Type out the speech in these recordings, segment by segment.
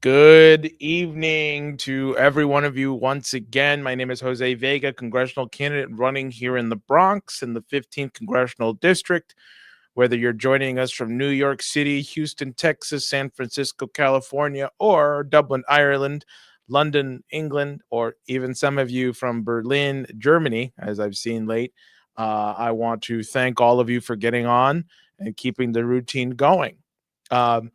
Good evening to every one of you once again. My name is Jose Vega, congressional candidate running here in the Bronx in the 15th Congressional District. Whether you're joining us from New York City, Houston, Texas, San Francisco, California, or Dublin, Ireland, London, England, or even some of you from Berlin, Germany, as I've seen late, I want to thank all of you for getting on and keeping the routine going. Um,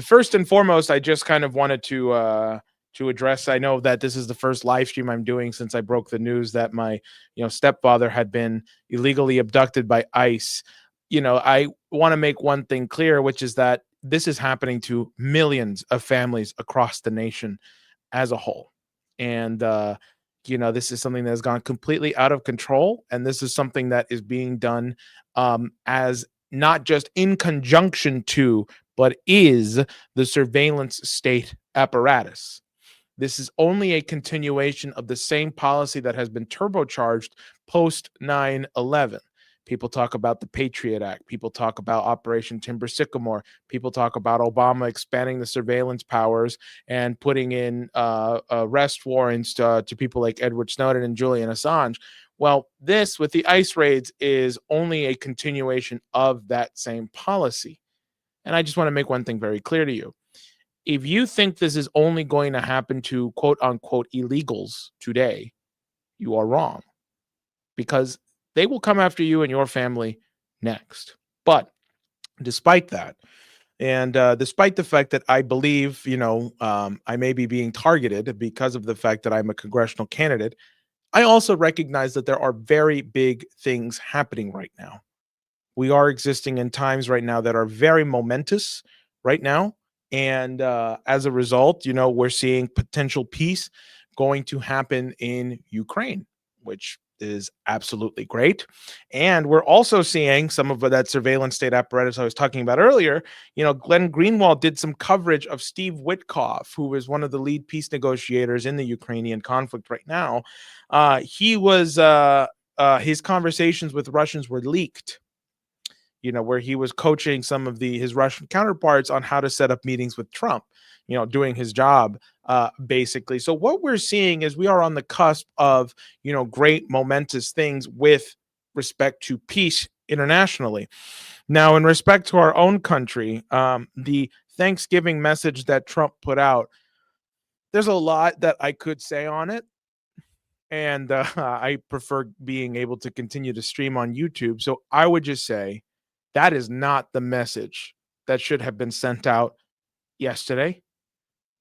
First and foremost, I just kind of wanted to address. I know that this is the first live stream I'm doing since I broke the news that my stepfather had been illegally abducted by ICE. I want to make one thing clear, which is that this is happening to millions of families across the nation as a whole, and this is something that has gone completely out of control, and this is something that is being done as not just in conjunction to but is the surveillance state apparatus. This is only a continuation of the same policy that has been turbocharged post 9/11. People talk about the Patriot Act. People talk about Operation Timber Sycamore. People talk about Obama expanding the surveillance powers and putting in arrest warrants to people like Edward Snowden and Julian Assange. Well, this with the ICE raids is only a continuation of that same policy. And I just want to make one thing very clear to you. If you think this is only going to happen to quote unquote illegals today, you are wrong, because they will come after you and your family next. But despite that, and despite the fact that I believe, I may be being targeted because of the fact that I'm a congressional candidate, I also recognize that there are very big things happening right now. We are existing in times right now that are very momentous right now. And as a result, we're seeing potential peace going to happen in Ukraine, which is absolutely great. And we're also seeing some of that surveillance state apparatus I was talking about earlier. Glenn Greenwald did some coverage of Steve Witkoff, who was one of the lead peace negotiators in the Ukrainian conflict right now. His conversations with Russians were leaked, where he was coaching some of his Russian counterparts on how to set up meetings with Trump, doing his job, basically. So what we're seeing is we are on the cusp of, great momentous things with respect to peace internationally. Now, in respect to our own country, the Thanksgiving message that Trump put out, there's a lot that I could say on it. And I prefer being able to continue to stream on YouTube. So I would just say, that is not the message that should have been sent out yesterday.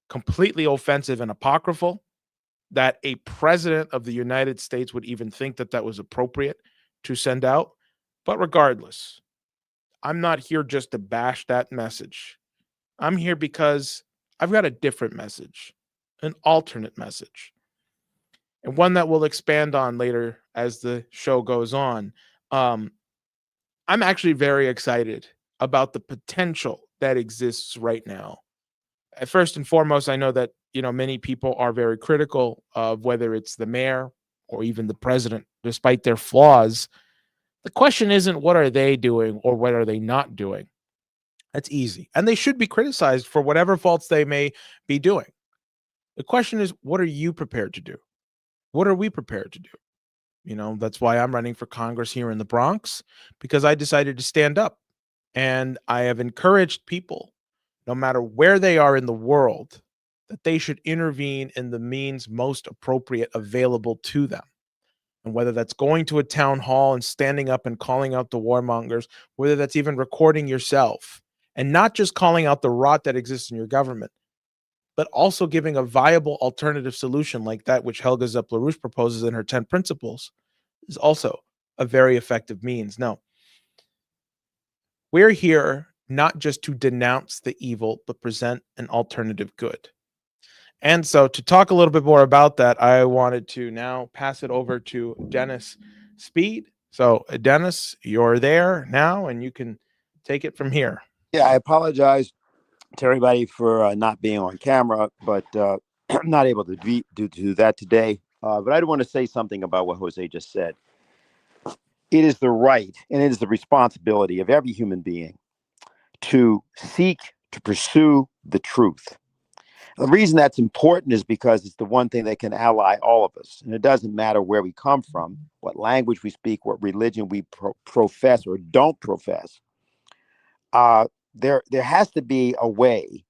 Completely offensive and apocryphal that a president of the United States would even think that that was appropriate to send out. But regardless, I'm not here just to bash that message. I'm here because I've got a different message, an alternate message, and one that we'll expand on later as the show goes on. I'm actually very excited about the potential that exists right now. First and foremost, I know that, many people are very critical of whether it's the mayor or even the president, despite their flaws. The question isn't what are they doing or what are they not doing. That's easy. And they should be criticized for whatever faults they may be doing. The question is, what are you prepared to do? What are we prepared to do? That's why I'm running for Congress here in the Bronx, because I decided to stand up. And I have encouraged people, no matter where they are in the world, that they should intervene in the means most appropriate available to them. And whether that's going to a town hall and standing up and calling out the warmongers, whether that's even recording yourself and not just calling out the rot that exists in your government, but also giving a viable alternative solution like that which Helga Zepp-LaRouche proposes in her 10 principles, is also a very effective means. Now, we're here not just to denounce the evil, but present an alternative good. And so to talk a little bit more about that, I wanted to now pass it over to Dennis Speed. So, Dennis, you're there now, and you can take it from here. Yeah, I apologize to everybody for not being on camera, but I'm not able to do that today. But I do want to say something about what Jose just said. It is the right and it is the responsibility of every human being to seek to pursue the truth. The reason that's important is because it's the one thing that can ally all of us. And it doesn't matter where we come from, what language we speak, what religion we profess or don't profess. There has to be a way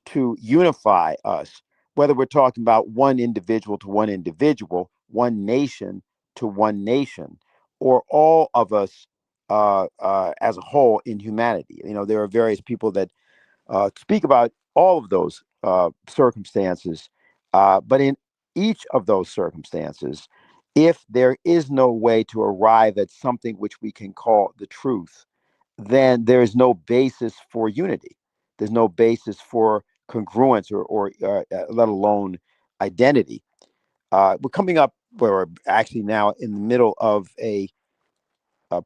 to unify us, whether we're talking about one individual to one individual, one nation to one nation, or all of us as a whole in humanity. There are various people that speak about all of those circumstances, but in each of those circumstances, if there is no way to arrive at something which we can call the truth, then there is no basis for unity. There's no basis for congruence or let alone identity. We're coming up, we're actually now in the middle of a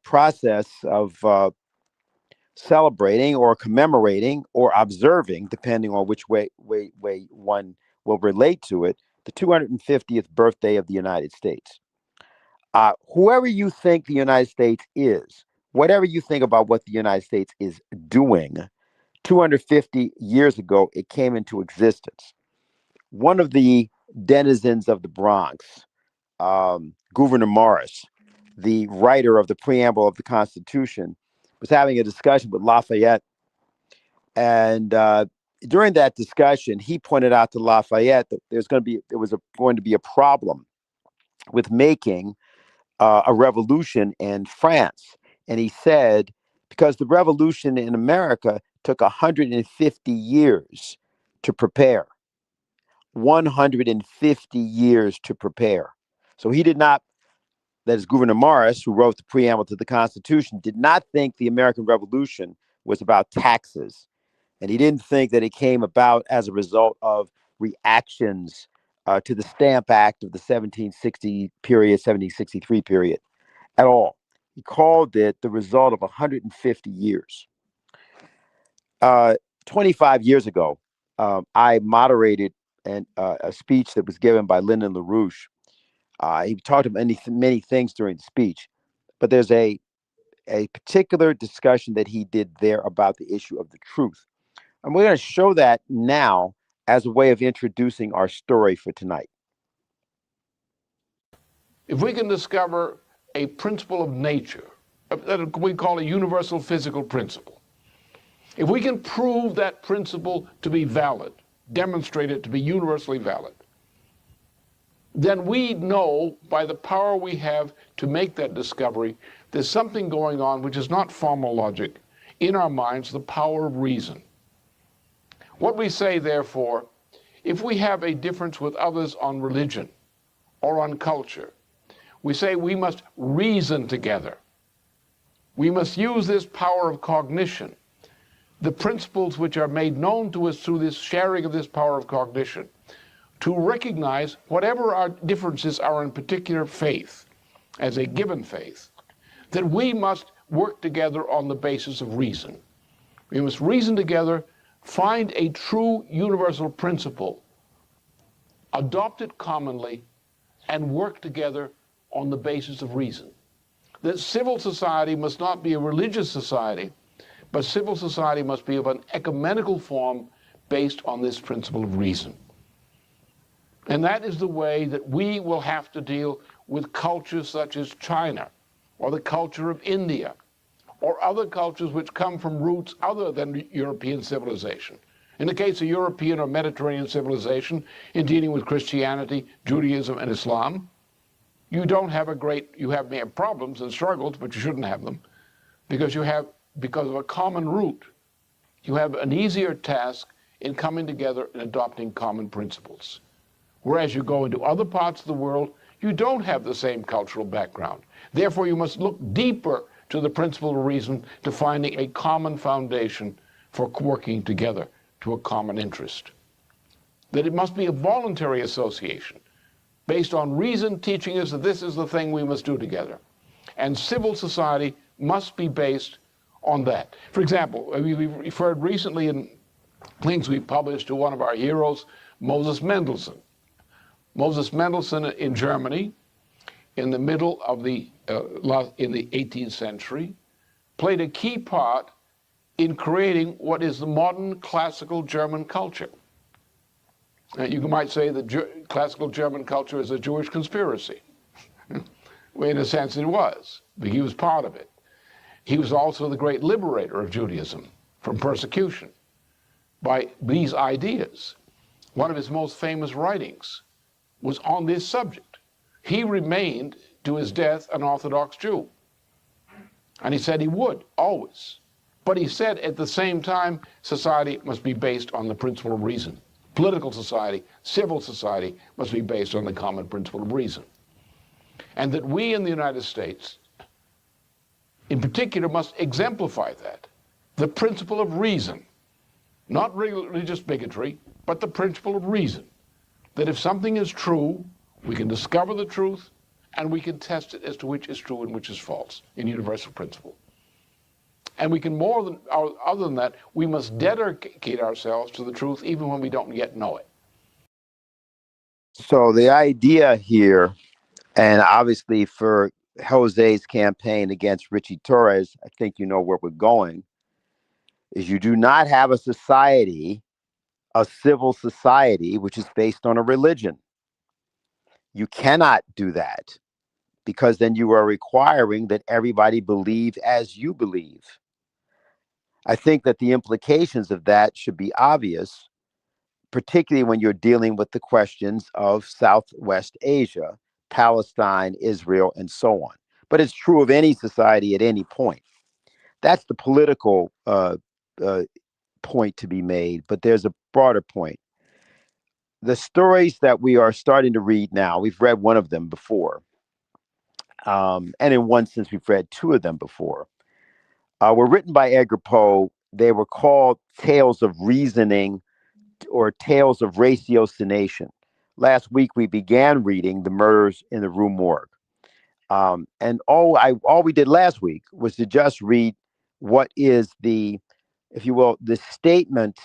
process of celebrating or commemorating or observing, depending on which way one will relate to it, the 250th birthday of the United States. Whoever you think the United States is, whatever you think about what the United States is doing, 250 years ago, it came into existence. One of the denizens of the Bronx, Gouverneur Morris, the writer of the preamble of the Constitution, was having a discussion with Lafayette. And during that discussion, he pointed out to Lafayette that there was going to be a problem with making a revolution in France. And he said, because the revolution in America took 150 years to prepare, 150 years to prepare. So he did not, that is Gouverneur Morris, who wrote the preamble to the Constitution, did not think the American Revolution was about taxes. And he didn't think that it came about as a result of reactions to the Stamp Act of the 1760 period, 1763 period at all. He called it the result of 150 years. 25 years ago, I moderated a speech that was given by Lyndon LaRouche. He talked about many things during the speech, but there's a particular discussion that he did there about the issue of the truth. And we're going to show that now as a way of introducing our story for tonight. If we can discover a principle of nature that we call a universal physical principle, if we can prove that principle to be valid, demonstrate it to be universally valid, then we know by the power we have to make that discovery, there's something going on which is not formal logic, in our minds, the power of reason. What we say, therefore, if we have a difference with others on religion or on culture, we say we must reason together. We must use this power of cognition, the principles which are made known to us through this sharing of this power of cognition, to recognize whatever our differences are in particular faith, as a given faith, that we must work together on the basis of reason. We must reason together, find a true universal principle, adopt it commonly, and work together on the basis of reason. That civil society must not be a religious society, but civil society must be of an ecumenical form based on this principle of reason. And that is the way that we will have to deal with cultures such as China, or the culture of India, or other cultures which come from roots other than European civilization. In the case of European or Mediterranean civilization, in dealing with Christianity, Judaism, and Islam, you may have problems and struggles, but you shouldn't have them, because of a common root, you have an easier task in coming together and adopting common principles. Whereas you go into other parts of the world, you don't have the same cultural background. Therefore, you must look deeper to the principle of reason to finding a common foundation for working together to a common interest. That it must be a voluntary association based on reason teaching us that this is the thing we must do together. And civil society must be based on that. For example, we've referred recently in things we've published to one of our heroes, Moses Mendelssohn. Moses Mendelssohn in Germany, in the middle of in the 18th century, played a key part in creating what is the modern classical German culture. You might say that classical German culture is a Jewish conspiracy. In a sense, it was, but he was part of it. He was also the great liberator of Judaism from persecution by these ideas. One of his most famous writings was on this subject. He remained to his death an Orthodox Jew. And he said he would, always. But he said at the same time, society must be based on the principle of reason. Political society, civil society must be based on the common principle of reason. And that we in the United States, in particular, must exemplify that. The principle of reason. Not religious bigotry, but the principle of reason. That if something is true, we can discover the truth, and we can test it as to which is true and which is false in universal principle. And we can other than that, we must dedicate ourselves to the truth even when we don't yet know it. So the idea here, and obviously for Jose's campaign against Richie Torres, I think you know where we're going, is you do not have a society, a civil society, which is based on a religion. You cannot do that, because then you are requiring that everybody believe as you believe. I think that the implications of that should be obvious, particularly when you're dealing with the questions of Southwest Asia, Palestine, Israel, and so on. But it's true of any society at any point. That's the political point to be made, but there's a broader point. The stories that we are starting to read now, we've read one of them before. And in one sense, we've read two of them before. Were written by Edgar Poe. They were called Tales of Reasoning or Tales of Ratiocination. Last week, we began reading The Murders in the Rue Morgue. And all we did last week was to just read what is the, if you will, the statement,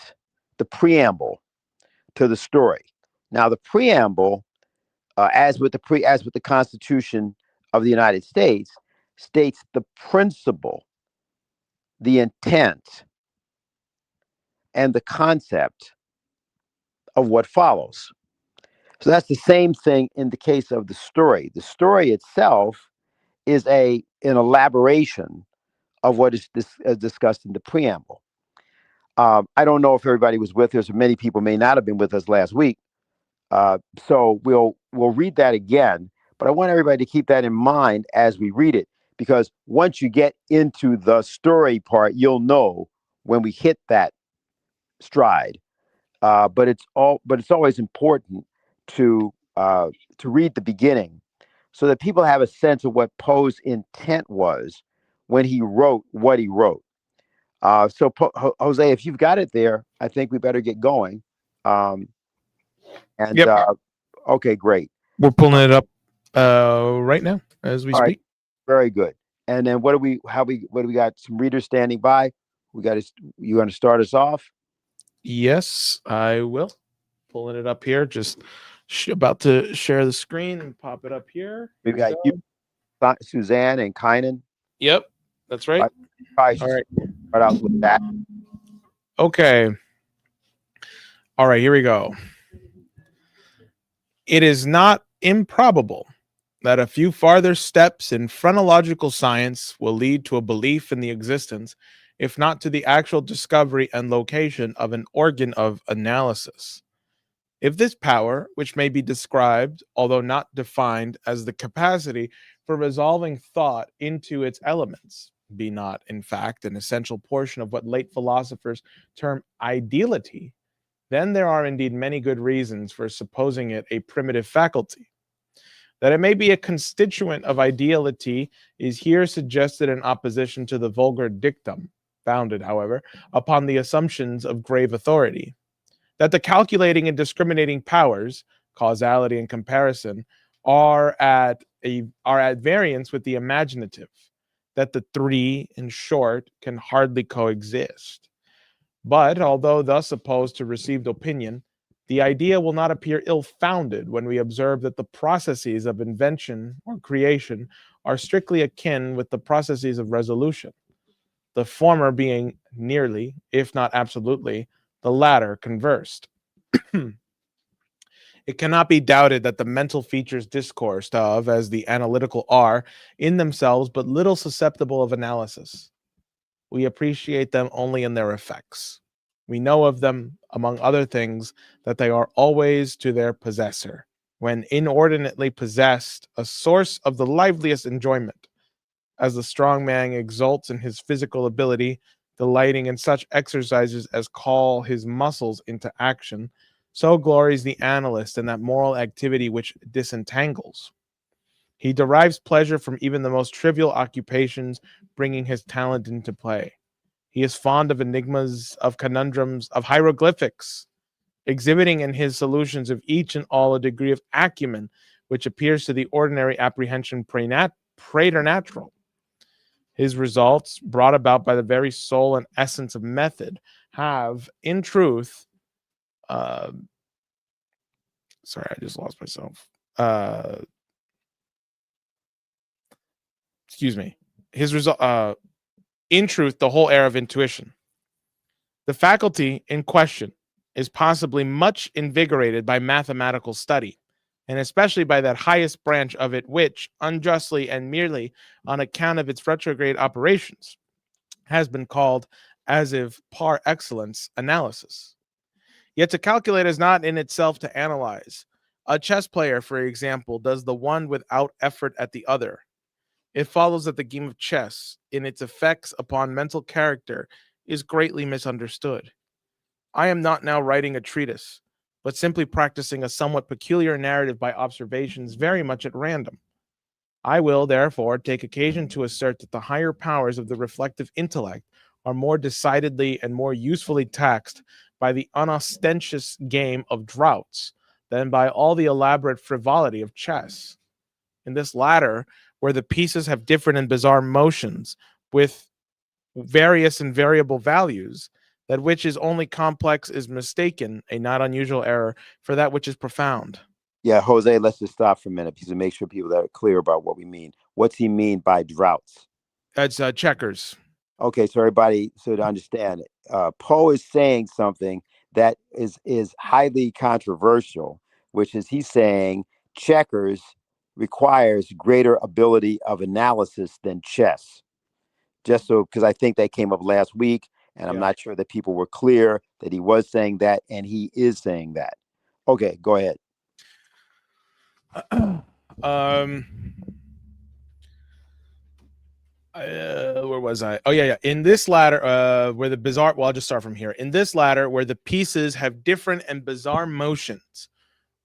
the preamble to the story. Now, the preamble, as with the Constitution of the United States, states the principle, the intent, and the concept of what follows. So that's the same thing in the case of the story. The story itself is an elaboration of what is discussed in the preamble. I don't know if everybody was with us, or many people may not have been with us last week. So we'll read that again. But I want everybody to keep that in mind as we read it, because once you get into the story part, you'll know when we hit that stride. But it's always important to read the beginning, so that people have a sense of what Poe's intent was when he wrote what he wrote. So Jose, if you've got it there, I think we better get going. And Yep. Okay, great. We're pulling it up right now as we All speak. right, very good. And then what do we got? Some readers standing by. You want to start us off? Yes, I will. Pulling it up here. Just about to share the screen and pop it up here. We've got you, Suzanne, and Kynan. Yep, that's right. All right. Start out with that. Okay. All right, here we go. It is not improbable that a few farther steps in phrenological science will lead to a belief in the existence, if not to the actual discovery and location of an organ of analysis. If this power, which may be described, although not defined, as the capacity for resolving thought into its elements, be not, in fact, an essential portion of what late philosophers term ideality, then there are indeed many good reasons for supposing it a primitive faculty. That it may be a constituent of ideality is here suggested in opposition to the vulgar dictum, founded, however, upon the assumptions of grave authority. That the calculating and discriminating powers, causality and comparison, are at variance with the imaginative. That the three, in short, can hardly coexist. But, although thus opposed to received opinion, the idea will not appear ill-founded when we observe that the processes of invention or creation are strictly akin with the processes of resolution, the former being nearly, if not absolutely, the latter conversed. It cannot be doubted that the mental features discoursed of as the analytical are, in themselves, but little susceptible of analysis. We appreciate them only in their effects. We know of them, among other things, that they are always to their possessor, when inordinately possessed, a source of the liveliest enjoyment, as the strong man exults in his physical ability, delighting in such exercises as call his muscles into action, so glories the analyst in that moral activity which disentangles. He derives pleasure from even the most trivial occupations, bringing his talent into play. He is fond of enigmas, of conundrums, of hieroglyphics, exhibiting in his solutions of each and all a degree of acumen which appears to the ordinary apprehension preternatural. His results, brought about by the very soul and essence of method, have, in truth, uh, sorry, I just lost myself. Excuse me. His result, in truth, the whole air of intuition. The faculty in question is possibly much invigorated by mathematical study, and especially by that highest branch of it which, unjustly and merely on account of its retrograde operations, has been called, as if par excellence, analysis. Yet to calculate is not in itself to analyze. A chess player, for example, does the one without effort at the other. It follows that the game of chess, in its effects upon mental character, is greatly misunderstood. I am not now writing a treatise, but simply practicing a somewhat peculiar narrative by observations very much at random. I will, therefore, take occasion to assert that the higher powers of the reflective intellect are more decidedly and more usefully taxed by the unostentatious game of draughts than by all the elaborate frivolity of chess. In this latter, where the pieces have different and bizarre motions with various and variable values, that which is only complex is mistaken, a not unusual error, for that which is profound. Yeah, Jose, let's just stop for a minute because to make sure people that are clear about what we mean. What's he mean by droughts? That's checkers. Okay, so everybody, so to understand, Poe is saying something that is highly controversial, which is he's saying checkers requires greater ability of analysis than chess. Just so, because I think that came up last week, and I'm Yeah. not sure that people were clear that he was saying that, and he is saying that. Okay, go ahead. um where was I? Oh yeah. In this ladder, where the bizarre. Well, I'll just start from here. In this ladder, where the pieces have different and bizarre motions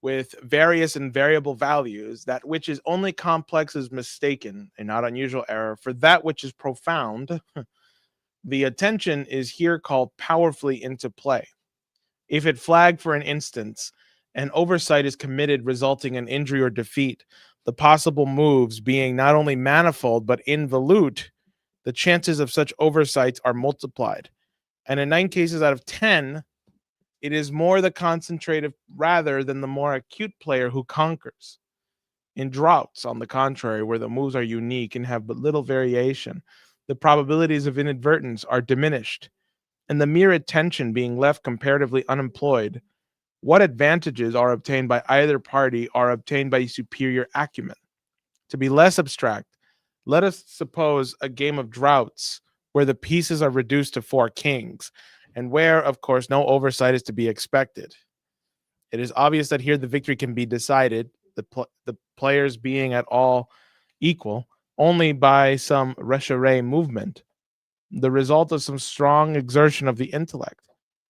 with various and variable values, that which is only complex is mistaken, a not unusual error, for that which is profound. The attention is here called powerfully into play. If it flag for an instance, an oversight is committed resulting in injury or defeat, the possible moves being not only manifold but involute, the chances of such oversights are multiplied. And in 9 cases out of 10, it is more the concentrative rather than the more acute player who conquers. In droughts, on the contrary, where the moves are unique and have but little variation, the probabilities of inadvertence are diminished, and the mere attention being left comparatively unemployed, what advantages are obtained by either party are obtained by superior acumen. To be less abstract, let us suppose a game of droughts where the pieces are reduced to 4 kings, and where, of course, no oversight is to be expected. It is obvious that here the victory can be decided, the players being at all equal, only by some recherche movement, the result of some strong exertion of the intellect.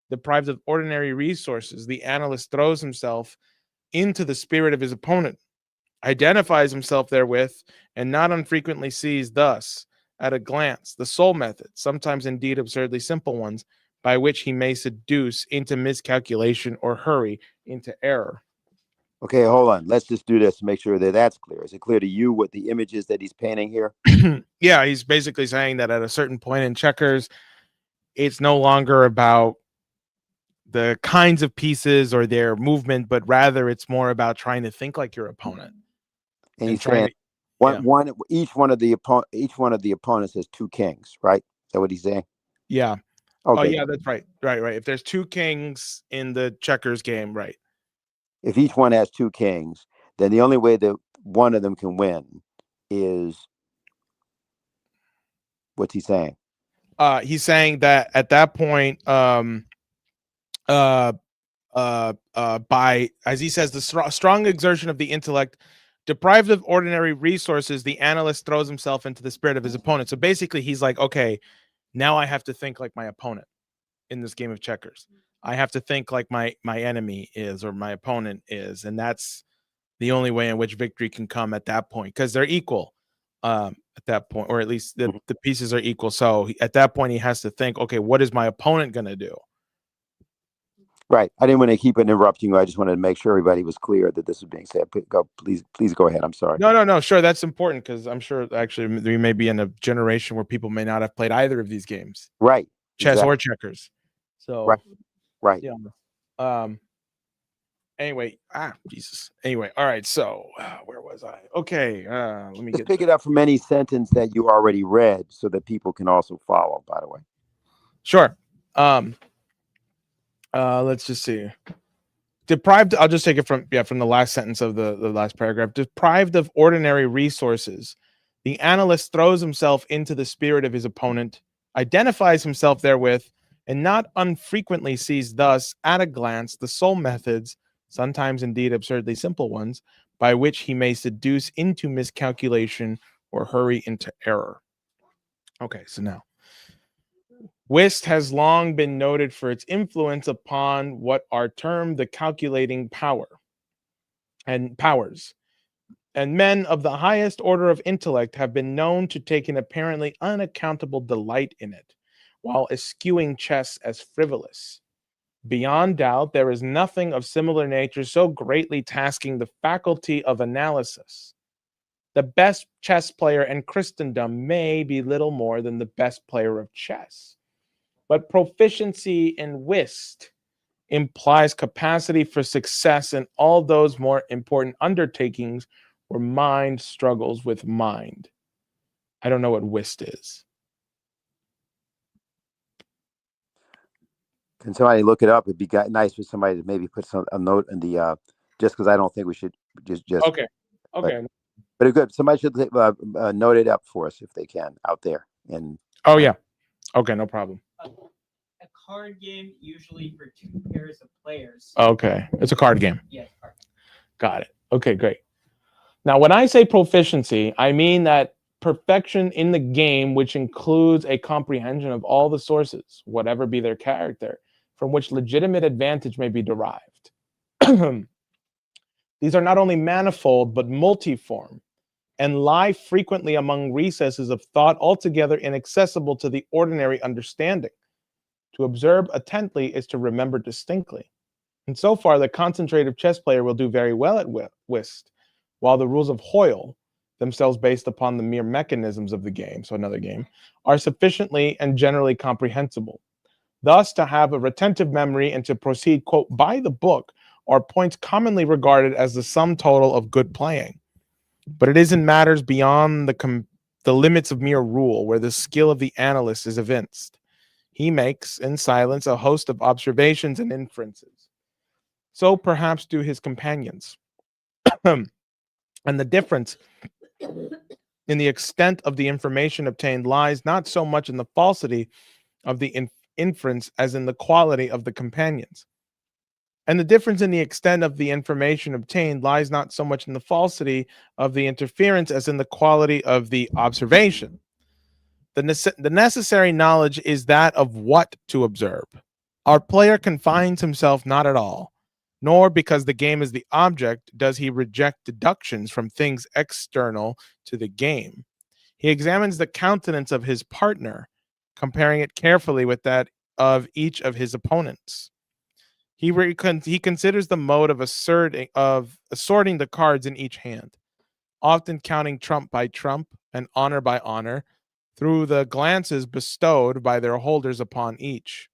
Deprived of ordinary resources, the analyst throws himself into the spirit of his opponent, identifies himself therewith, and not unfrequently sees thus, at a glance, the sole method, sometimes indeed absurdly simple ones, by which he may seduce into miscalculation or hurry into error. Okay, hold on. Let's just do this to make sure that that's clear. Is it clear to you what the images that he's painting here? Yeah, he's basically saying that at a certain point in checkers, it's no longer about the kinds of pieces or their movement, but rather it's more about trying to think like your opponent And and he's trying saying to, yeah, each one of the opponents has 2 kings, right? Is that what he's saying? yeah. Oh Okay. yeah, that's right. Right. If there's 2 kings in the checkers game, right. if each one has two kings, then the only way that one of them can win is, what's he saying? He's saying that at that point, uh, by, as he says, the strong exertion of the intellect, deprived of ordinary resources, the analyst throws himself into the spirit of his opponent. So basically, he's like, okay, now I have to think like my opponent in this game of checkers. I have to think like my enemy is, or my opponent is, and that's the only way in which victory can come at that point, because they're equal at that point, or at least the pieces are equal. So at that point, he has to think, okay, what is my opponent going to do? Right. I didn't want to keep interrupting you. I just wanted to make sure everybody was clear that this was being said. Please go ahead. I'm sorry. No. Sure, that's important, because I'm sure actually we may be in a generation where people may not have played either of these games, Right. chess Exactly. or checkers. So Right. yeah. Anyway, Jesus. Anyway, all right. So where was I? Okay. Let me Just pick it up from any sentence that you already read, so that people can also follow. By the way. Sure. Let's just see. Deprived, I'll just take it from the last sentence of the last paragraph. Deprived of ordinary resources, the analyst throws himself into the spirit of his opponent, identifies himself therewith, and not unfrequently sees thus at a glance the sole methods, sometimes indeed absurdly simple ones, by which he may seduce into miscalculation or hurry into error. Okay, so now whist has long been noted for its influence upon what are termed the calculating power and powers. And men of the highest order of intellect have been known to take an apparently unaccountable delight in it, while eschewing chess as frivolous. Beyond doubt, there is nothing of similar nature so greatly tasking the faculty of analysis. The best chess player in Christendom may be little more than the best player of chess. But proficiency in whist implies capacity for success in all those more important undertakings where mind struggles with mind. I don't know what whist is. Can somebody look it up? It'd be nice for somebody to maybe put a note in the just because I don't think we should just Okay. But it's good. Somebody should note it up for us if they can out there. And yeah. Okay, no problem. A card game, usually for two pairs of players. Okay, it's a card game. Yes, card game. Got it. Okay, great. Now, when I say proficiency, I mean that perfection in the game, which includes a comprehension of all the sources, whatever be their character, from which legitimate advantage may be derived. These are not only manifold, but multiform, and lie frequently among recesses of thought altogether inaccessible to the ordinary understanding. To observe attentively is to remember distinctly. And so far, the concentrative chess player will do very well at whist, while the rules of Hoyle, themselves based upon the mere mechanisms of the game, so another game, are sufficiently and generally comprehensible. Thus, to have a retentive memory and to proceed, quote, by the book, are points commonly regarded as the sum total of good playing. But it is in matters beyond the limits of mere rule where the skill of the analyst is evinced. He makes, in silence, a host of observations and inferences. So perhaps do his companions. And the difference in the extent of the information obtained lies not so much in the falsity of the inference as in the quality of the companions. And the difference in the extent of the information obtained lies not so much in the falsity of the interference as in the quality of the observation. The necessary knowledge is that of what to observe. Our player confines himself not at all, nor because the game is the object does he reject deductions from things external to the game. He examines the countenance of his partner, comparing it carefully with that of each of his opponents. He considers the mode of assorting the cards in each hand, often counting trump by trump and honor by honor, through the glances bestowed by their holders upon each.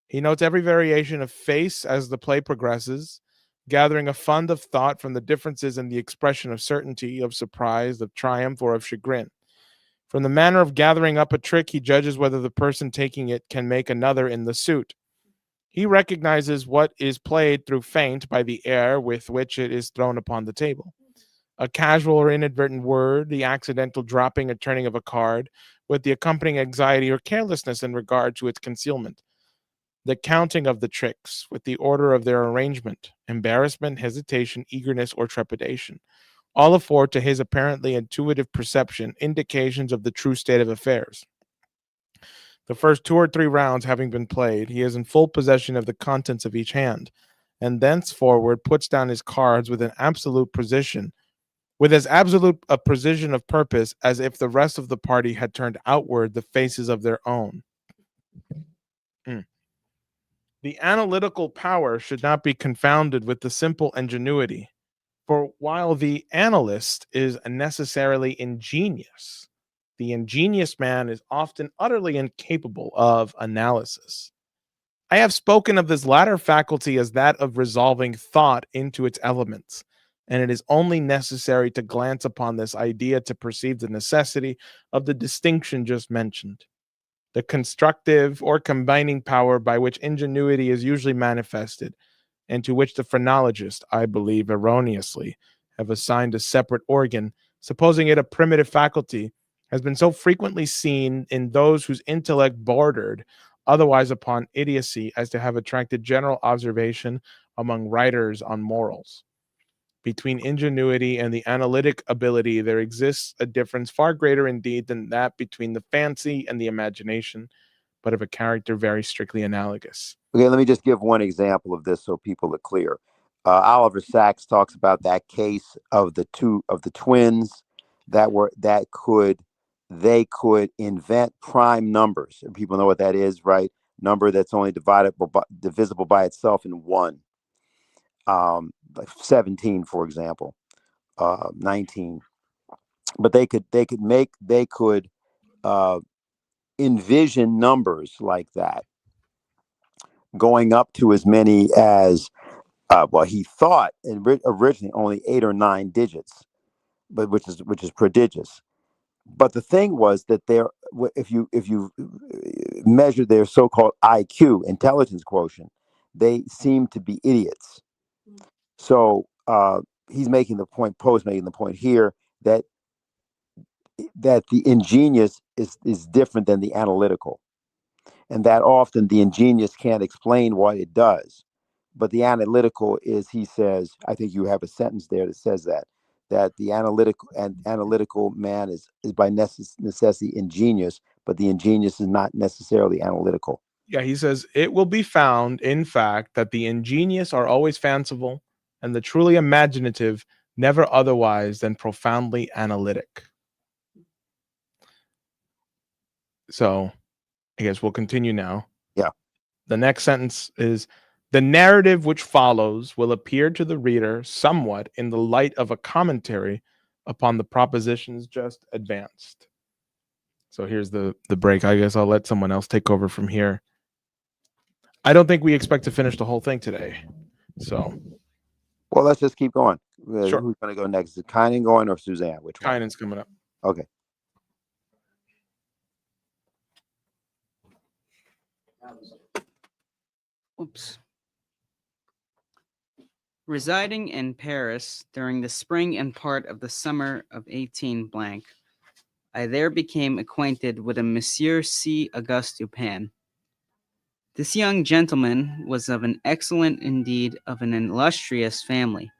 He notes every variation of face as the play progresses, gathering a fund of thought from the differences in the expression of certainty, of surprise, of triumph, or of chagrin. From the manner of gathering up a trick, he judges whether the person taking it can make another in the suit. He recognizes what is played through feint by the air with which it is thrown upon the table. A casual or inadvertent word, the accidental dropping or turning of a card, with the accompanying anxiety or carelessness in regard to its concealment. The counting of the tricks, with the order of their arrangement, embarrassment, hesitation, eagerness, or trepidation, all afford to his apparently intuitive perception indications of the true state of affairs. The first 2 or 3 rounds having been played, he is in full possession of the contents of each hand, and thenceforward puts down his cards with as absolute a precision of purpose as if the rest of the party had turned outward the faces of their own. Mm. The analytical power should not be confounded with the simple ingenuity, for while the analyst is necessarily ingenious, the ingenious man is often utterly incapable of analysis. I have spoken of this latter faculty as that of resolving thought into its elements, and it is only necessary to glance upon this idea to perceive the necessity of the distinction just mentioned. The constructive or combining power by which ingenuity is usually manifested, and to which the phrenologists, I believe erroneously, have assigned a separate organ, supposing it a primitive faculty, has been so frequently seen in those whose intellect bordered otherwise upon idiocy as to have attracted general observation among writers on morals. Between ingenuity and the analytic ability, there exists a difference far greater indeed than that between the fancy and the imagination, but of a character very strictly analogous. Okay, let me just give one example of this so people are clear. Oliver Sacks talks about that case of the twins they could invent prime numbers. And people know what that is, right? Number that's only divisible by itself in one. Like 17, for example, 19. But they could envision numbers like that going up to as many as he thought originally only 8 or 9 digits, but which is prodigious. But the thing was that if you measure their so-called IQ, intelligence quotient, they seem to be idiots. So he's making the point. Poe's making the point here that the ingenious is different than the analytical, and that often the ingenious can't explain what it does, but the analytical is, he says, I think you have a sentence there that says that the analytical man is by necessity ingenious, but the ingenious is not necessarily analytical. Yeah, he says, it will be found, in fact, that the ingenious are always fanciful, and the truly imaginative never otherwise than profoundly analytic. So I guess we'll continue now. Yeah. The next sentence is, the narrative which follows will appear to the reader somewhat in the light of a commentary upon the propositions just advanced. So here's the break. I guess I'll let someone else take over from here. I don't think we expect to finish the whole thing today. So, well, let's just keep going. Sure. Who's going to go next? Is Kynan going or Suzanne? Which one? Kynan's coming up. Okay. Oops. Residing in Paris during the spring and part of the summer of 18 blank, I there became acquainted with a Monsieur C. Auguste Dupin. This young gentleman was of an excellent, indeed of an illustrious family,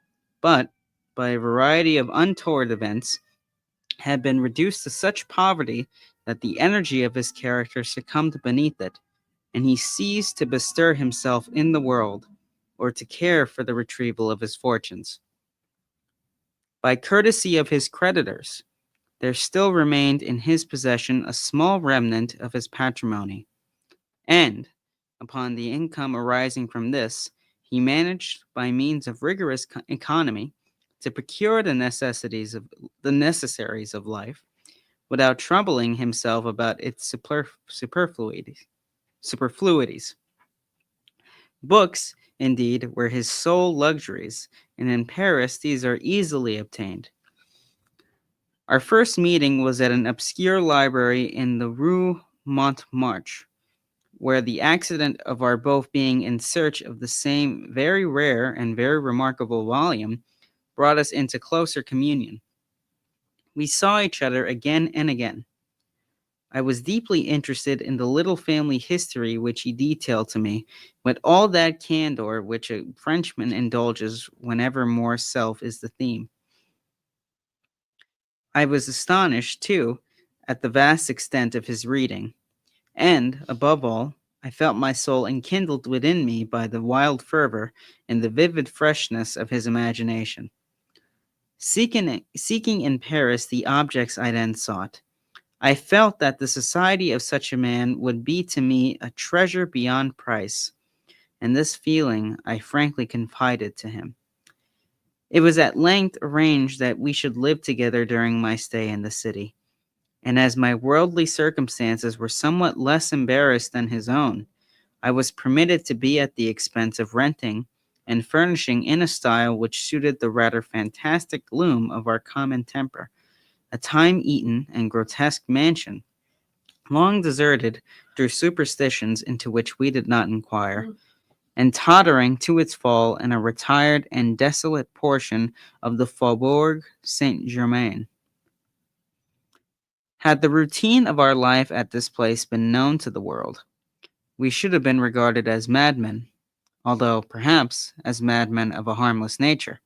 but, by a variety of untoward events, had been reduced to such poverty that the energy of his character succumbed beneath it, and he ceased to bestir himself in the world, or to care for the retrieval of his fortunes. By courtesy of his creditors, there still remained in his possession a small remnant of his patrimony, and, upon the income arising from this, he managed, by means of rigorous economy, to procure the necessaries of life, without troubling himself about its superfluities. Books, indeed, were his sole luxuries, and in Paris these are easily obtained. Our first meeting was at an obscure library in the Rue Montmartre, where the accident of our both being in search of the same very rare and very remarkable volume brought us into closer communion. We saw each other again and again. I was deeply interested in the little family history which he detailed to me, with all that candor which a Frenchman indulges whenever more self is the theme. I was astonished, too, at the vast extent of his reading, and, above all, I felt my soul enkindled within me by the wild fervor and the vivid freshness of his imagination. Seeking in Paris the objects I then sought, I felt that the society of such a man would be to me a treasure beyond price, and this feeling I frankly confided to him. It was at length arranged that we should live together during my stay in the city, and as my worldly circumstances were somewhat less embarrassed than his own, I was permitted to be at the expense of renting and furnishing in a style which suited the rather fantastic gloom of our common temper, a time-eaten and grotesque mansion, long deserted through superstitions into which we did not inquire, and tottering to its fall in a retired and desolate portion of the Faubourg Saint-Germain. Had the routine of our life at this place been known to the world, we should have been regarded as madmen, although, perhaps, as madmen of a harmless nature.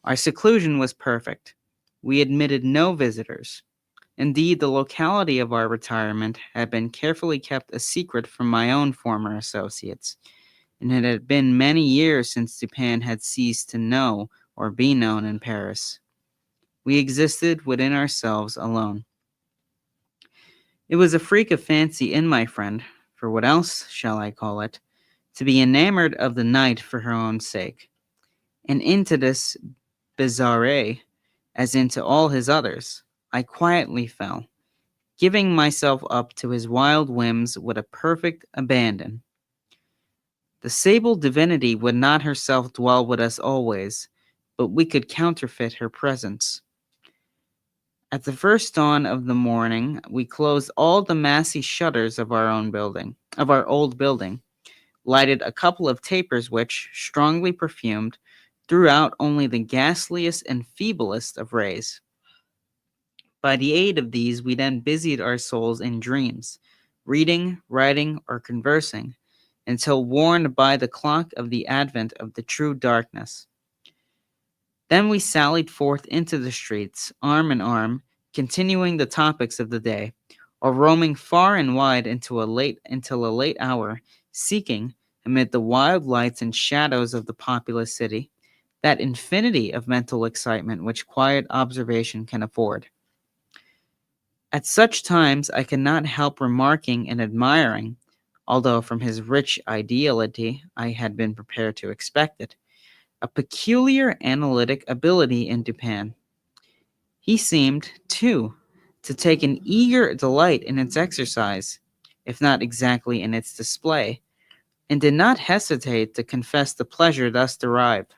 Our seclusion was perfect. We admitted no visitors. Indeed, the locality of our retirement had been carefully kept a secret from my own former associates, and it had been many years since Dupin had ceased to know or be known in Paris. We existed within ourselves alone. It was a freak of fancy in my friend, for what else shall I call it, to be enamored of the night for her own sake, and into this bizarre, as into all his others, I quietly fell, giving myself up to his wild whims with a perfect abandon. The sable divinity would not herself dwell with us always, but we could counterfeit her presence. At the first dawn of the morning, we closed all the massy shutters of our old building, lighted a couple of tapers which, strongly perfumed, threw out only the ghastliest and feeblest of rays. By the aid of these, we then busied our souls in dreams, reading, writing, or conversing, until warned by the clock of the advent of the true darkness. Then we sallied forth into the streets, arm in arm, continuing the topics of the day, or roaming far and wide until a late hour, seeking, amid the wild lights and shadows of the populous city, that infinity of mental excitement which quiet observation can afford. At such times I cannot help remarking and admiring, although from his rich ideality I had been prepared to expect it, a peculiar analytic ability in Dupin. He seemed, too, to take an eager delight in its exercise, if not exactly in its display, and did not hesitate to confess the pleasure thus derived.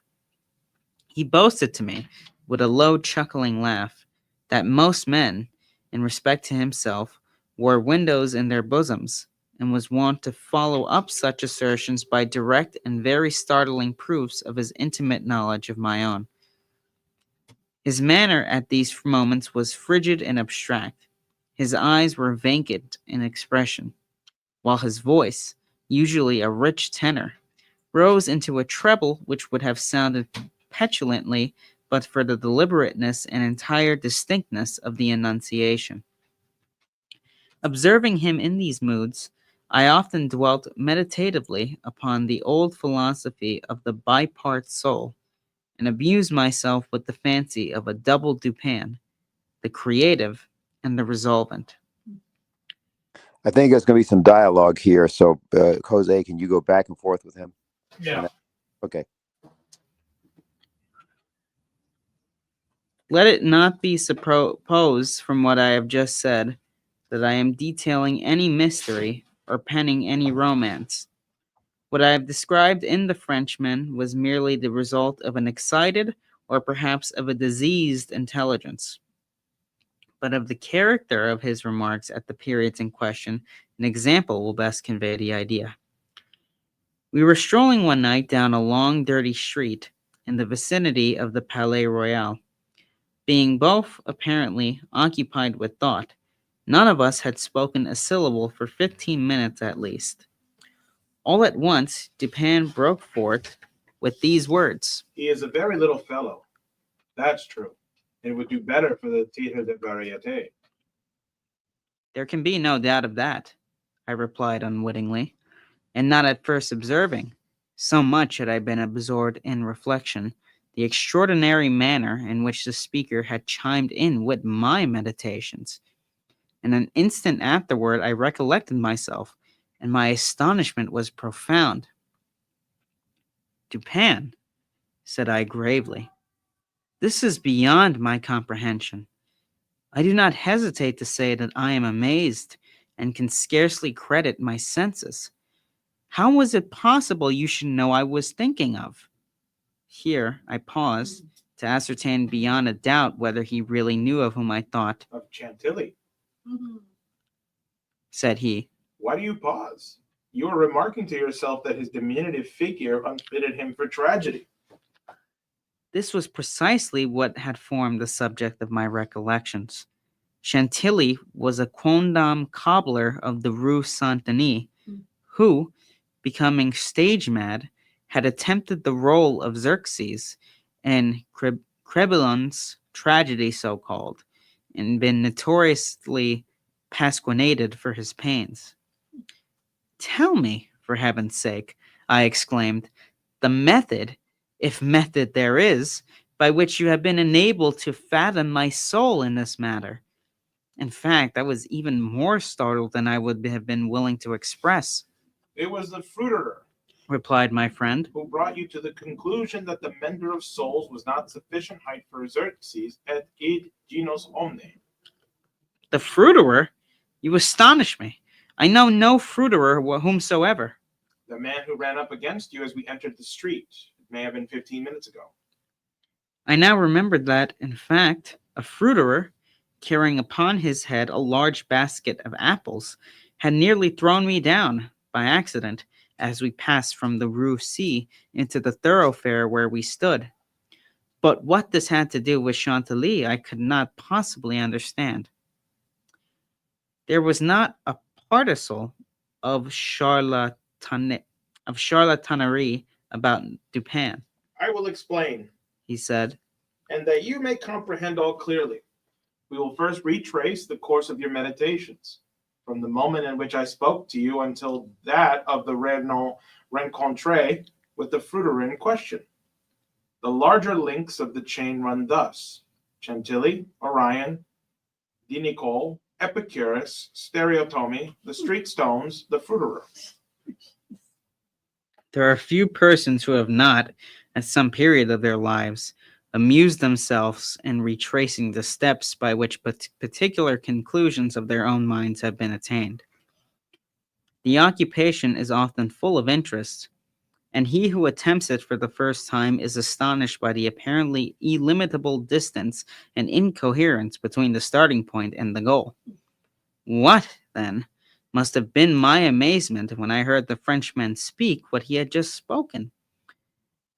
He boasted to me, with a low chuckling laugh, that most men, in respect to himself, wore windows in their bosoms, and was wont to follow up such assertions by direct and very startling proofs of his intimate knowledge of my own. His manner at these moments was frigid and abstract. His eyes were vacant in expression, while his voice, usually a rich tenor, rose into a treble which would have sounded petulantly but for the deliberateness and entire distinctness of the enunciation. Observing him in these moods, I often dwelt meditatively upon the old philosophy of the bipart soul, and amused myself with the fancy of a double Dupin, the creative and the resolvent. I think there's going to be some dialogue here. So, Jose, can you go back and forth with him? Yeah. Okay. Let it not be supposed from what I have just said that I am detailing any mystery or penning any romance. What I have described in The Frenchman was merely the result of an excited or perhaps of a diseased intelligence. but of the character of his remarks at the periods in question, an example will best convey the idea. We were strolling one night down a long, dirty street in the vicinity of the Palais Royal. Being both apparently occupied with thought, none of us had spoken a syllable for 15 minutes at least. All at once, Dupin broke forth with these words. He is a very little fellow. That's true. It would do better for the Theatre de Variété. There can be no doubt of that, I replied unwittingly, and not at first observing, so much had I been absorbed in reflection, the extraordinary manner in which the speaker had chimed in with my meditations. In an instant afterward, I recollected myself, and my astonishment was profound. Dupin, said I gravely, this is beyond my comprehension. I do not hesitate to say that I am amazed and can scarcely credit my senses. How was it possible you should know I was thinking of? Here I paused to ascertain beyond a doubt whether he really knew of whom I thought. Of Chantilly. Said he. Why do you pause? You are remarking to yourself that his diminutive figure unfitted him for tragedy. This was precisely what had formed the subject of my recollections. Chantilly was a quondam cobbler of the Rue Saint-Denis, who, becoming stage mad, had attempted the role of Xerxes in Crebillon's tragedy so-called, and been notoriously pasquinated for his pains. Tell me, for heaven's sake, I exclaimed, the method, if method there is, by which you have been enabled to fathom my soul in this matter. In fact, I was even more startled than I would have been willing to express. It was the fruiterer, replied my friend, who brought you to the conclusion that the mender of souls was not sufficient height for Xerxes et id genus omne. The fruiterer? You astonish me. I know no fruiterer whomsoever. The man who ran up against you as we entered the street. It may have been 15 minutes ago. I now remembered that, in fact, a fruiterer, carrying upon his head a large basket of apples, had nearly thrown me down, by accident, as we passed from the Rue C into the thoroughfare where we stood. But what this had to do with Chantilly, I could not possibly understand. There was not a particle of charlatanerie about Dupin. I will explain, he said, and that you may comprehend all clearly. We will first retrace the course of your meditations, from the moment in which I spoke to you until that of the rencontre with the fruiterer in question. The larger links of the chain run thus: Chantilly, Orion, Dinicole, Epicurus, Stereotomy, the street stones, the fruiterer. There are few persons who have not, at some period of their lives, amused themselves in retracing the steps by which particular conclusions of their own minds have been attained. The occupation is often full of interest, and he who attempts it for the first time is astonished by the apparently illimitable distance and incoherence between the starting point and the goal. What, then, must have been my amazement when I heard the Frenchman speak what he had just spoken.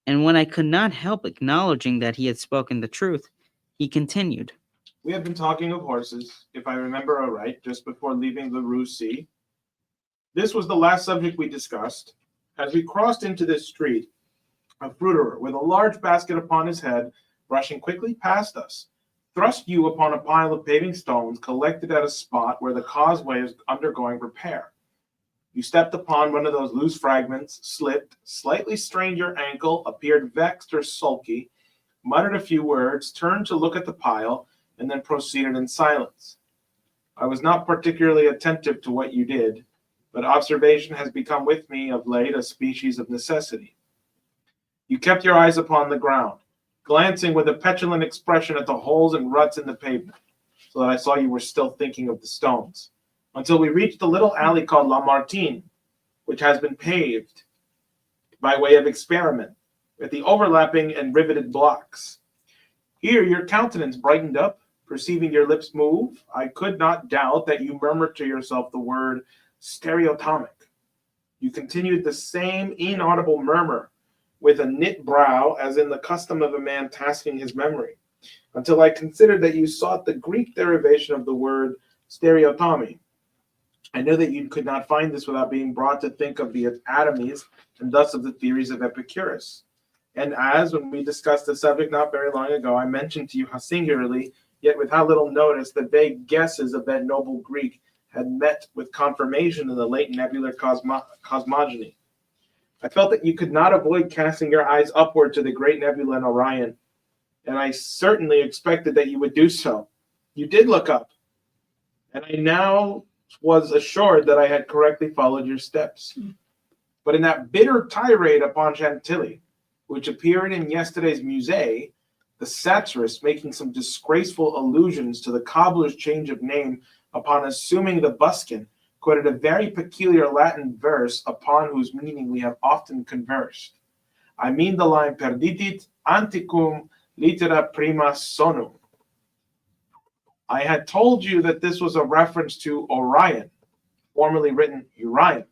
And when I could not help acknowledging that he had spoken the truth, he continued. We had been talking of horses, if I remember aright, just before leaving the Rue C. This was the last subject we discussed. As we crossed into this street, a fruiterer with a large basket upon his head, brushing quickly past us, thrust you upon a pile of paving stones collected at a spot where the causeway is undergoing repair. You stepped upon one of those loose fragments, slipped, slightly strained your ankle, appeared vexed or sulky, muttered a few words, turned to look at the pile, and then proceeded in silence. I was not particularly attentive to what you did, but observation has become with me of late a species of necessity. You kept your eyes upon the ground, glancing with a petulant expression at the holes and ruts in the pavement, so that I saw you were still thinking of the stones, until we reached the little alley called La Martine, which has been paved by way of experiment, with the overlapping and riveted blocks. Here your countenance brightened up, Perceiving your lips move, I could not doubt that you murmured to yourself the word stereotomic. You continued the same inaudible murmur with a knit brow, as in the custom of a man tasking his memory, until I considered that you sought the Greek derivation of the word stereotomy. I knew that you could not find this without being brought to think of the atomies and thus of the theories of Epicurus. And as, when we discussed the subject not very long ago, I mentioned to you how singularly, yet with how little notice, the vague guesses of that noble Greek had met with confirmation in the late nebular cosmogony. I felt that you could not avoid casting your eyes upward to the great nebula in Orion, and I certainly expected that you would do so. You did look up, and I now was assured that I had correctly followed your steps. But in that bitter tirade upon Chantilly, which appeared in yesterday's Musée, the satirist, making some disgraceful allusions to the cobbler's change of name upon assuming the buskin, quoted a very peculiar Latin verse upon whose meaning we have often conversed. I mean the line perditit anticum litera prima sonum. I had told you that this was a reference to Orion, formerly written Urion,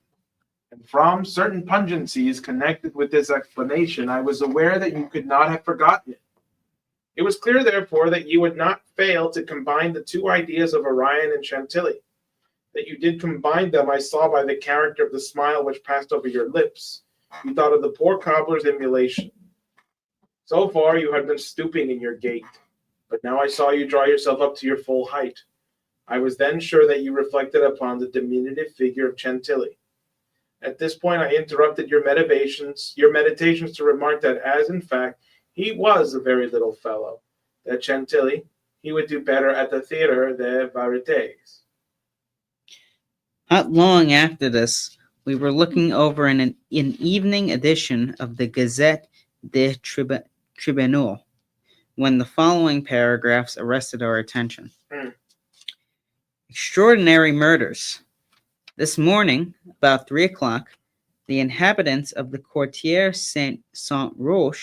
and from certain pungencies connected with this explanation, I was aware that you could not have forgotten it. It was clear, therefore, that you would not fail to combine the two ideas of Orion and Chantilly. That you did combine them, I saw by the character of the smile which passed over your lips. You thought of the poor cobbler's emulation. So far, you had been stooping in your gait, but now I saw you draw yourself up to your full height. I was then sure that you reflected upon the diminutive figure of Chantilly. At this point, I interrupted your meditations to remark that, as in fact, he was a very little fellow, that Chantilly, he would do better at the Theatre des Variétés. Not long after this, we were looking over an evening edition of the Gazette des Tribunaux when the following paragraphs arrested our attention. Extraordinary murders. This morning, about 3 o'clock, the inhabitants of the Quartier Saint-Roch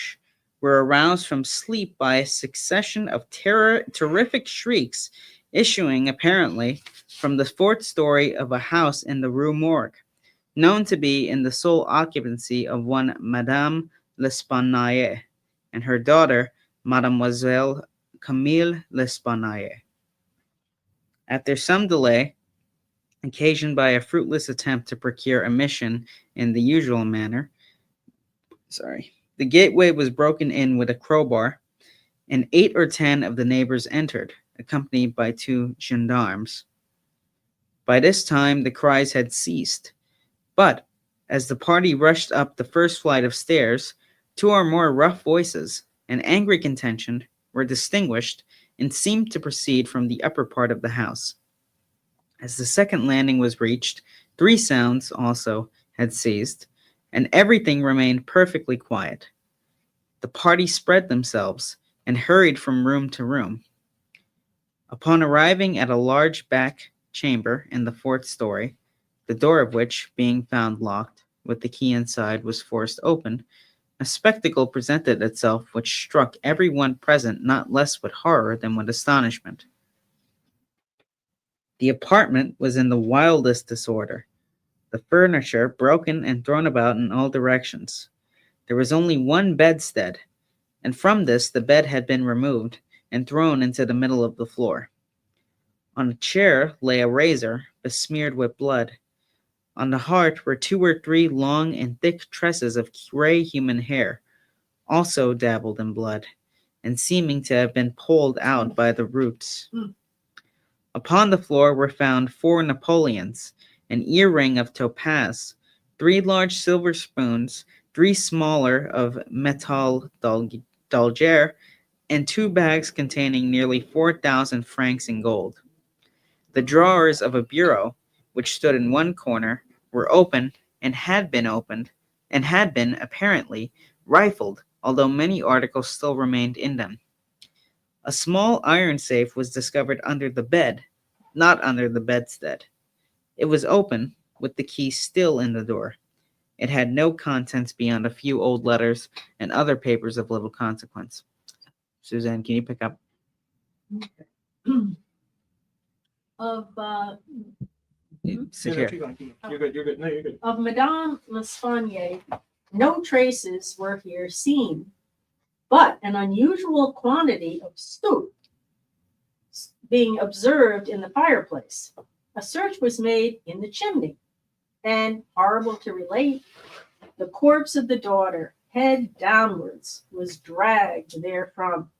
were aroused from sleep by a succession of terrific shrieks issuing apparently from the fourth story of a house in the Rue Morgue, known to be in the sole occupancy of one Madame L'Espanaye and her daughter, Mademoiselle Camille L'Espanaye. After some delay, occasioned by a fruitless attempt to procure admission in the usual manner, the gateway was broken in with a crowbar, and 8 or 10 of the neighbors entered, accompanied by 2 gendarmes. By this time, the cries had ceased, but as the party rushed up the first flight of stairs, 2 or more rough voices and angry contention were distinguished and seemed to proceed from the upper part of the house. As the second landing was reached, 3 sounds also had ceased, and everything remained perfectly quiet. The party spread themselves and hurried from room to room. Upon arriving at a large back chamber in the 4th story, the door of which, being found locked, with the key inside, was forced open, a spectacle presented itself which struck every one present not less with horror than with astonishment. The apartment was in the wildest disorder, the furniture broken and thrown about in all directions. There was only one bedstead, and from this the bed had been removed and thrown into the middle of the floor. On a chair lay a razor besmeared with blood. On the hearth were 2 or 3 long and thick tresses of gray human hair, also dabbled in blood, and seeming to have been pulled out by the roots. Upon the floor were found 4 Napoleons, an earring of topaz, 3 large silver spoons, 3 smaller of métal d'Alger, and 2 bags containing nearly 4,000 francs in gold. The drawers of a bureau, which stood in one corner, were open and had been apparently rifled, although many articles still remained in them. A small iron safe was discovered under the bed, not under the bedstead. It was open, with the key still in the door. It had no contents beyond a few old letters and other papers of little consequence. Suzanne, can you pick up? of Sit here. Keep going, keep going. You're good. You're good. No, you're good. of Madame L'Espanaye, no traces were here seen, but an unusual quantity of soot being observed in the fireplace. A search was made in the chimney, and, horrible to relate, the corpse of the daughter, head downwards, was dragged therefrom.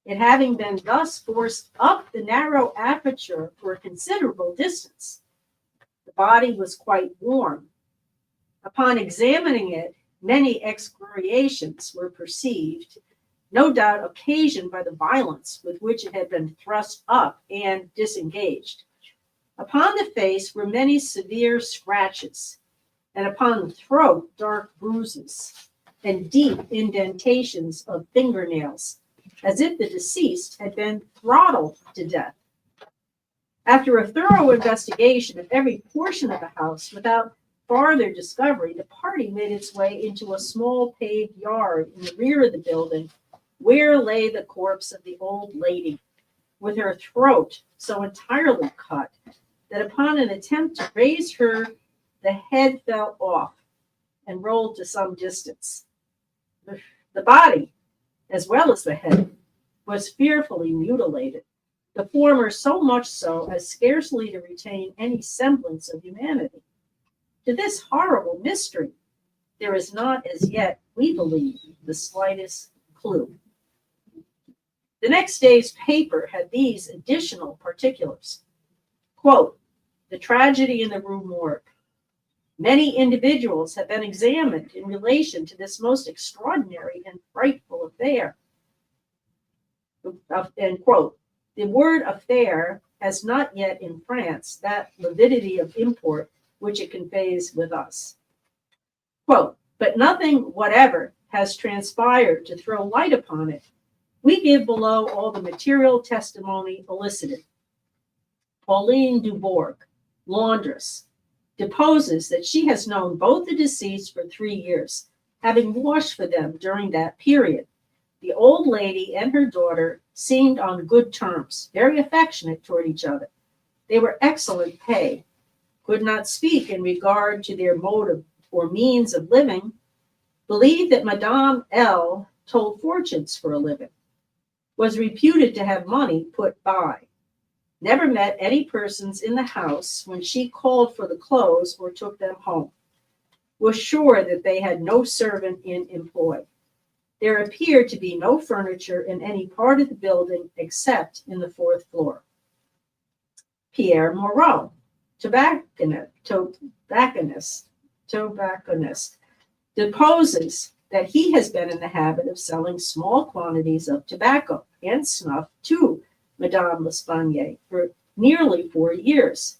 It having been thus forced up the narrow aperture for a considerable distance, the body was quite warm. Upon examining it, many excoriations were perceived, no doubt occasioned by the violence with which it had been thrust up and disengaged. Upon the face were many severe scratches, and upon the throat dark bruises and deep indentations of fingernails, as if the deceased had been throttled to death. After a thorough investigation of every portion of the house, without farther discovery, the party made its way into a small paved yard in the rear of the building, where lay the corpse of the old lady, with her throat so entirely cut that upon an attempt to raise her, the head fell off and rolled to some distance. The body, as well as the head, was fearfully mutilated, the former so much so as scarcely to retain any semblance of humanity. To this horrible mystery, there is not as yet, we believe, the slightest clue. The next day's paper had these additional particulars. Quote, the tragedy in the Rue Morgue. Many individuals have been examined in relation to this most extraordinary and frightful affair. End quote. The word affair has not yet in France that lividity of import which it conveys with us. Quote, but nothing whatever has transpired to throw light upon it. We give below all the material testimony elicited. Pauline Dubourg, laundress, deposes that she has known both the deceased for 3 years, having washed for them during that period. The old lady and her daughter seemed on good terms, very affectionate toward each other. They were excellent pay, could not speak in regard to their mode of, or means of living, believed that Madame L. told fortunes for a living, was reputed to have money put by, never met any persons in the house when she called for the clothes or took them home, was sure that they had no servant in employ. There appeared to be no furniture in any part of the building except in the 4th floor. Pierre Moreau, tobacconist, deposes that he has been in the habit of selling small quantities of tobacco and snuff to Madame L'Espanaye for nearly 4 years,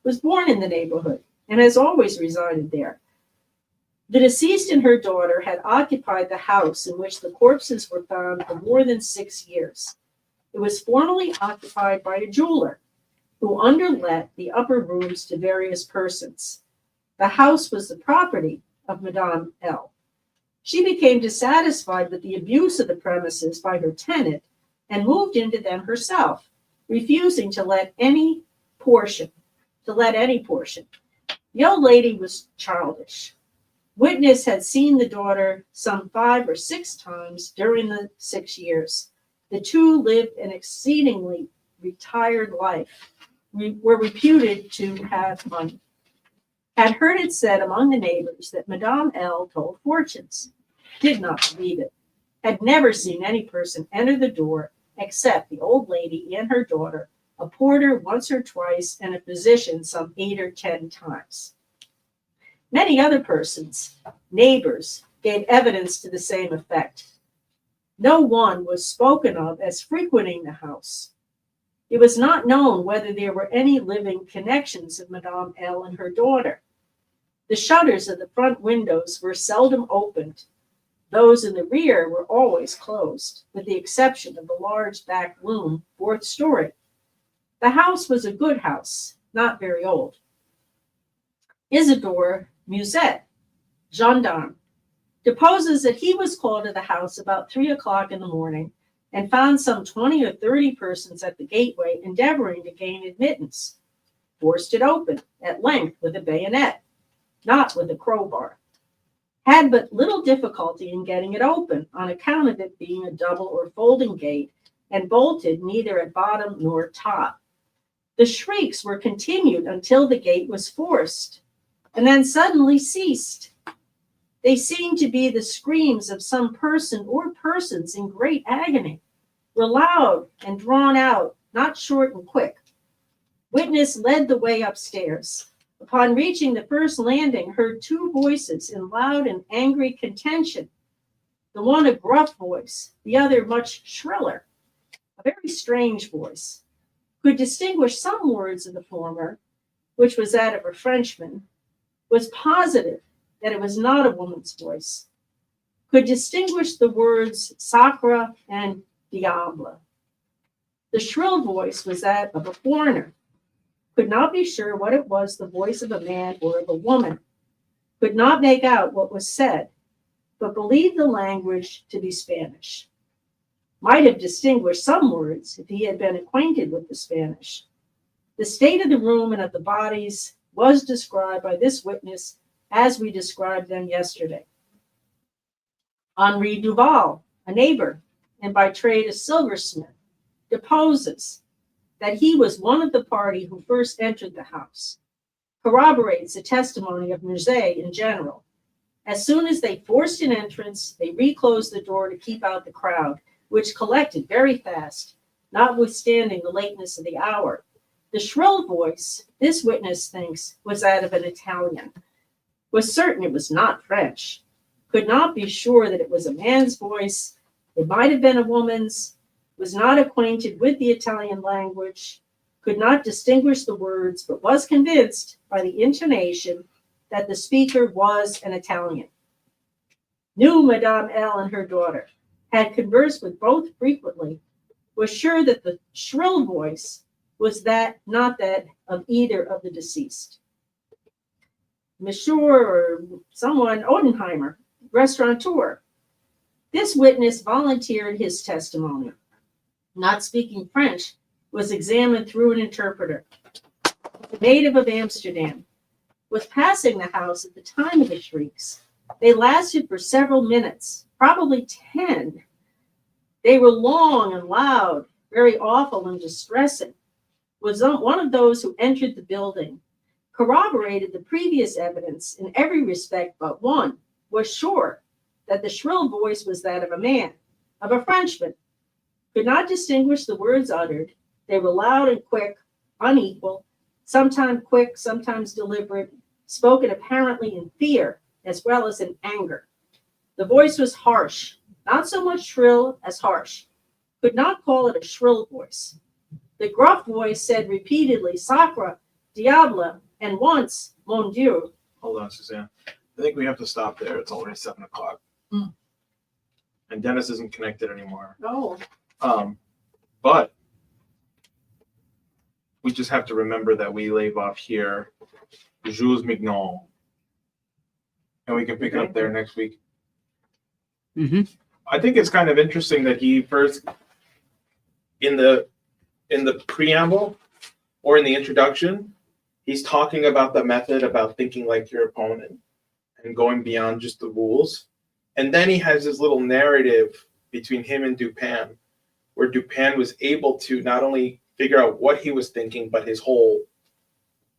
was born in the neighborhood, and has always resided there. The deceased and her daughter had occupied the house in which the corpses were found for more than 6 years. It was formerly occupied by a jeweler, who underlet the upper rooms to various persons. The house was the property of Madame L. She became dissatisfied with the abuse of the premises by her tenant and moved into them herself, refusing to let any portion. The old lady was childish. Witness had seen the daughter some 5 or 6 times during the 6 years. The two lived an exceedingly retired life, were reputed to have money. Had heard it said among the neighbors that Madame L. told fortunes, did not believe it, had never seen any person enter the door except the old lady and her daughter, a porter once or twice, and a physician some 8 or 10 times. Many other persons, neighbors, gave evidence to the same effect. No one was spoken of as frequenting the house. It was not known whether there were any living connections of Madame L. and her daughter. The shutters of the front windows were seldom opened. Those in the rear were always closed, with the exception of the large back room, 4th story. The house was a good house, not very old. Isidore Musette, gendarme, deposes that he was called to the house about 3 o'clock in the morning and found some 20 or 30 persons at the gateway endeavoring to gain admittance. Forced it open at length with a bayonet, not with a crowbar. Had but little difficulty in getting it open on account of it being a double or folding gate and bolted neither at bottom nor top. The shrieks were continued until the gate was forced, and then suddenly ceased. They seemed to be the screams of some person or persons in great agony, were loud and drawn out, not short and quick. Witness led the way upstairs. Upon reaching the first landing, heard two voices in loud and angry contention, the one a gruff voice, the other much shriller, a very strange voice. Could distinguish some words of the former, which was that of a Frenchman, was positive that it was not a woman's voice. Could distinguish the words sacre and diable. The shrill voice was that of a foreigner. Could not be sure what it was the voice of a man or of a woman. Could not make out what was said, but believed the language to be Spanish. Might have distinguished some words if he had been acquainted with the Spanish. The state of the room and of the bodies was described by this witness as we described them yesterday. Henri Duval, a neighbor, and by trade a silversmith, deposes that he was one of the party who first entered the house, corroborates the testimony of Musée in general. As soon as they forced an entrance, they reclosed the door to keep out the crowd, which collected very fast, notwithstanding the lateness of the hour. The shrill voice, this witness thinks, was that of an Italian. Was certain it was not French. Could not be sure that it was a man's voice. It might have been a woman's. Was not acquainted with the Italian language. Could not distinguish the words, but was convinced by the intonation that the speaker was an Italian. Knew Madame L. and her daughter. Had conversed with both frequently. Was sure that the shrill voice was not that of either of the deceased. Monsieur or someone, Odenheimer, restaurateur. This witness volunteered his testimony. Not speaking French, was examined through an interpreter. A native of Amsterdam, was passing the house at the time of the shrieks. They lasted for several minutes, probably 10. They were long and loud, very awful and distressing. Was one of those who entered the building, corroborated the previous evidence in every respect but one, was sure that the shrill voice was that of a man, of a Frenchman. Could not distinguish the words uttered. They were loud and quick, unequal, sometimes quick, sometimes deliberate, spoken apparently in fear as well as in anger. The voice was harsh, not so much shrill as harsh. Could not call it a shrill voice. The gruff voice said repeatedly, sacre, diable, and once, mon Dieu. Hold on, Suzanne. I think we have to stop there. It's already 7 o'clock. Mm. And Dennis isn't connected anymore. Oh, But we just have to remember that we leave off here Jules Mignon. And we can pick it up there next week. Mm-hmm. I think it's kind of interesting that he first, in the preamble or in the introduction, he's talking about the method about thinking like your opponent and going beyond just the rules. And then he has this little narrative between him and Dupin, where Dupin was able to not only figure out what he was thinking, but his whole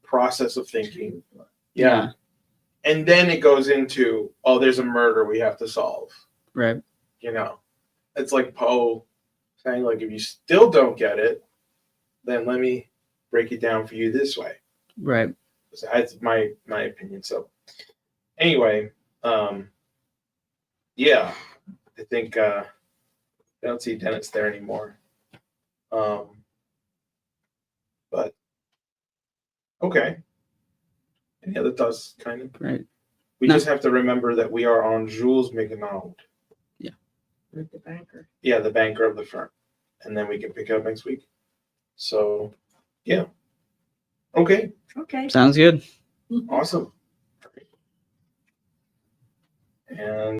process of thinking. Yeah. And then it goes into, oh, there's a murder we have to solve. Right. You know, it's like Poe saying, like, if you still don't get it, then let me break it down for you this way. Right. So that's my opinion. So anyway, yeah, I think I don't see Dennis there anymore. But okay. Any other thoughts, kind of? Right. We No. just have to remember that we are on Jules McNaud. with the banker. Yeah, the banker of the firm. And then we can pick it up next week. So, yeah. Okay, Okay. Sounds good. awesome. And